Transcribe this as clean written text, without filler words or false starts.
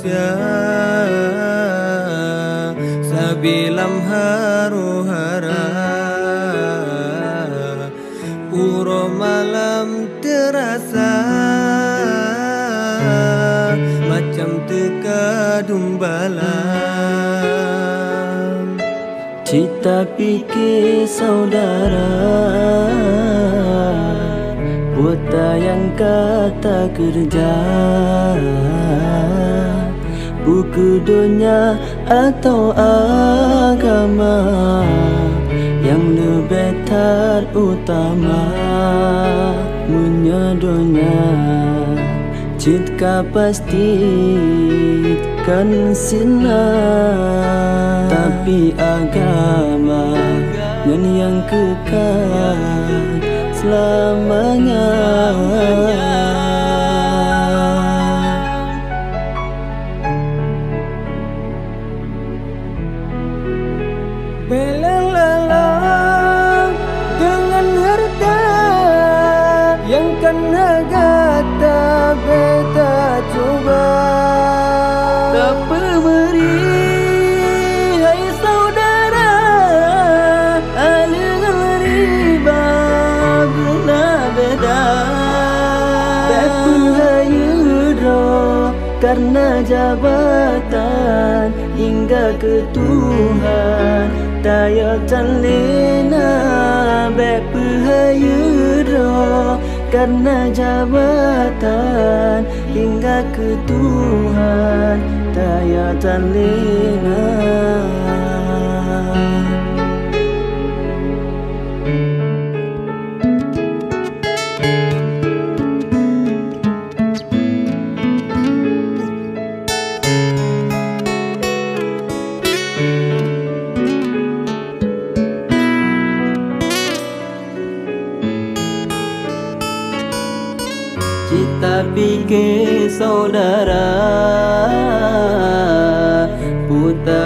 manusia sabilam haru-hara uro malam terasa macam tekadung balam. Cita pikir saudara, buta yang kata kerja, buku dunia atau agama yang lebih terutama. Menyodonya Cika pasti kan sinar, tapi agama yang kekal selamanya. Belelalang dengan harta yang kena gata beta coba Tak pemberi, hai saudara, dengan riba guna beda. Tak pengayuh karena jabatan hingga ke Tuhan. Tayo talena berpahayuh karena jabatan hingga ke Tuhan. Tayo talena. Cita pikir saudara, buta